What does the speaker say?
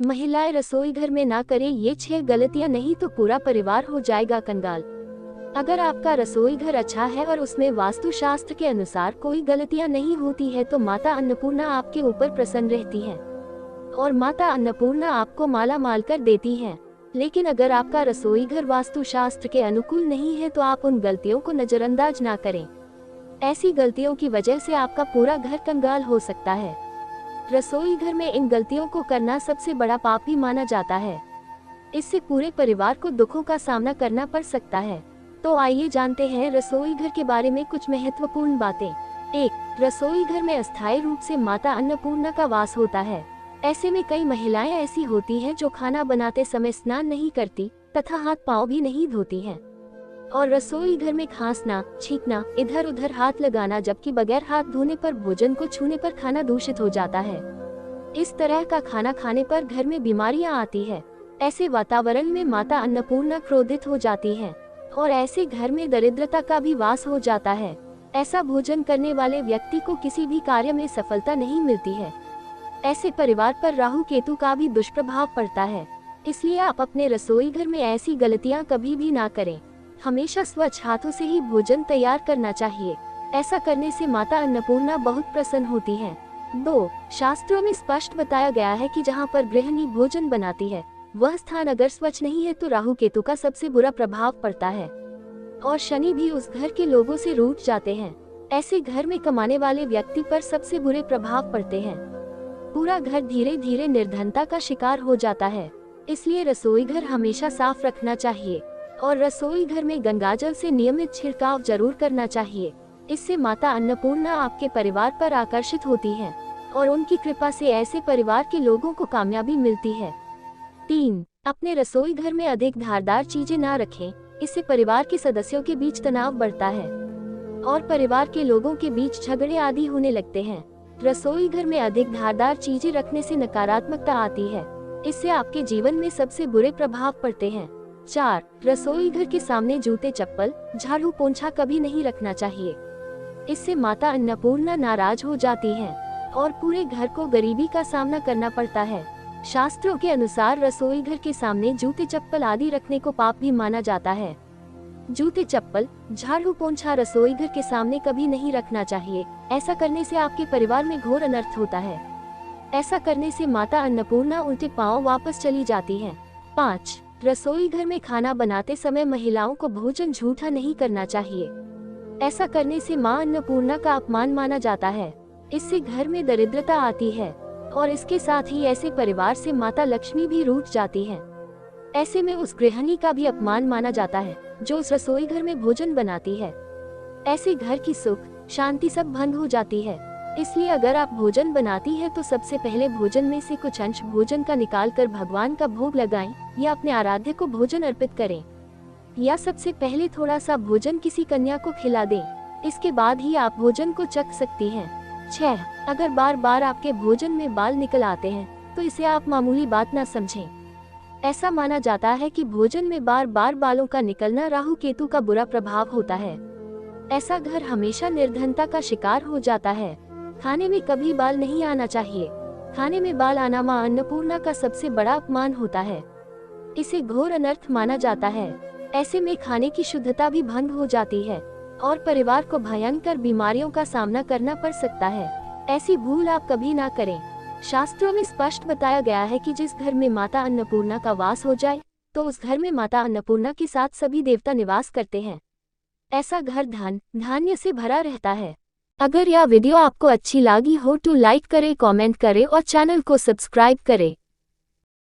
महिलाएं रसोई घर में ना करें ये 6 गलतियां, नहीं तो पूरा परिवार हो जाएगा कंगाल। अगर आपका रसोई घर अच्छा है और उसमें वास्तुशास्त्र के अनुसार कोई गलतियां नहीं होती है तो माता अन्नपूर्णा आपके ऊपर प्रसन्न रहती है और माता अन्नपूर्णा आपको माला माल कर देती है। लेकिन अगर आपका रसोई घर वास्तुशास्त्र के अनुकूल नहीं है तो आप उन गलतियों को नजरअंदाज ना करें। ऐसी गलतियों की वजह से आपका पूरा घर कंगाल हो सकता है। रसोई घर में इन गलतियों को करना सबसे बड़ा पाप भी माना जाता है। इससे पूरे परिवार को दुखों का सामना करना पड़ सकता है। तो आइए जानते हैं रसोई घर के बारे में कुछ महत्वपूर्ण बातें। 1. रसोई घर में अस्थायी रूप से माता अन्नपूर्णा का वास होता है। ऐसे में कई महिलाएं ऐसी होती हैं जो खाना बनाते समय स्नान नहीं करती तथा हाथ पांव भी नहीं धोती हैं और रसोई घर में खांसना, छींकना, इधर उधर हाथ लगाना, जबकि बगैर हाथ धोने पर भोजन को छूने पर खाना दूषित हो जाता है। इस तरह का खाना खाने पर घर में बीमारियां आती है। ऐसे वातावरण में माता अन्नपूर्णा क्रोधित हो जाती हैं और ऐसे घर में दरिद्रता का भी वास हो जाता है। ऐसा भोजन करने वाले व्यक्ति को किसी भी कार्य में सफलता नहीं मिलती है। ऐसे परिवार पर राहु केतु का भी दुष्प्रभाव पड़ता है। इसलिए आप अपने रसोई घर में ऐसी गलतियां कभी भी ना करें। हमेशा स्वच्छ हाथों से ही भोजन तैयार करना चाहिए। ऐसा करने से माता अन्नपूर्णा बहुत प्रसन्न होती है। 2. शास्त्रों में स्पष्ट बताया गया है कि जहां पर गृहिणी भोजन बनाती है वह स्थान अगर स्वच्छ नहीं है तो राहु केतु का सबसे बुरा प्रभाव पड़ता है और शनि भी उस घर के लोगों से रूठ जाते हैं। ऐसे घर में कमाने वाले व्यक्ति पर सबसे बुरे प्रभाव पड़ते हैं। पूरा घर धीरे धीरे निर्धनता का शिकार हो जाता है। इसलिए रसोई घर हमेशा साफ रखना चाहिए और रसोई घर में गंगाजल से नियमित छिड़काव जरूर करना चाहिए। इससे माता अन्नपूर्णा आपके परिवार पर आकर्षित होती हैं और उनकी कृपा से ऐसे परिवार के लोगों को कामयाबी मिलती है। 3. अपने रसोई घर में अधिक धारदार चीजें ना रखें। इससे परिवार के सदस्यों के बीच तनाव बढ़ता है और परिवार के लोगों के बीच झगड़े आदि होने लगते हैं। रसोई घर में अधिक धारदार चीजें रखने से नकारात्मकता आती है। इससे आपके जीवन में सबसे बुरे प्रभाव पड़ते हैं। 4. रसोई घर के सामने जूते, चप्पल, झाड़ू, पोंछा कभी नहीं रखना चाहिए। इससे माता अन्नपूर्णा नाराज हो जाती हैं और पूरे घर को गरीबी का सामना करना पड़ता है। शास्त्रों के अनुसार रसोई घर के सामने जूते, चप्पल आदि रखने को पाप भी माना जाता है। जूते, चप्पल, झाड़ू, पोंछा रसोई घर के सामने कभी नहीं रखना चाहिए। ऐसा करने से आपके परिवार में घोर अनर्थ होता है। ऐसा करने से माता अन्नपूर्णा उल्टे पांव वापस चली जाती हैं। 5. रसोई घर में खाना बनाते समय महिलाओं को भोजन झूठा नहीं करना चाहिए। ऐसा करने से मां अन्नपूर्णा का अपमान माना जाता है। इससे घर में दरिद्रता आती है और इसके साथ ही ऐसे परिवार से माता लक्ष्मी भी रूठ जाती है। ऐसे में उस गृहिणी का भी अपमान माना जाता है जो उस रसोई घर में भोजन बनाती है। ऐसे घर की सुख शांति सब भंग हो जाती है। इसलिए अगर आप भोजन बनाती है तो सबसे पहले भोजन में से कुछ अंश भोजन का निकालकर भगवान का भोग लगाएं या अपने आराध्य को भोजन अर्पित करें या सबसे पहले थोड़ा सा भोजन किसी कन्या को खिला दें। इसके बाद ही आप भोजन को चख सकती हैं। 6. अगर बार बार आपके भोजन में बाल निकल आते हैं तो इसे आप मामूली बात ना समझें। ऐसा माना जाता है कि भोजन में बार बार बालों का निकलना राहु केतु का बुरा प्रभाव होता है। ऐसा घर हमेशा निर्धनता का शिकार हो जाता है। खाने में कभी बाल नहीं आना चाहिए। खाने में बाल आना मां अन्नपूर्णा का सबसे बड़ा अपमान होता है। इसे घोर अनर्थ माना जाता है। ऐसे में खाने की शुद्धता भी भंग हो जाती है और परिवार को भयंकर बीमारियों का सामना करना पड़ सकता है। ऐसी भूल आप कभी ना करें। शास्त्रों में स्पष्ट बताया गया है कि जिस घर में माता अन्नपूर्णा का वास हो जाए तो उस घर में माता अन्नपूर्णा के साथ सभी देवता निवास करते हैं। ऐसा घर धन धान्य से भरा रहता है। अगर यह वीडियो आपको अच्छी लगी हो तो लाइक करें, कमेंट करें और चैनल को सब्सक्राइब करें।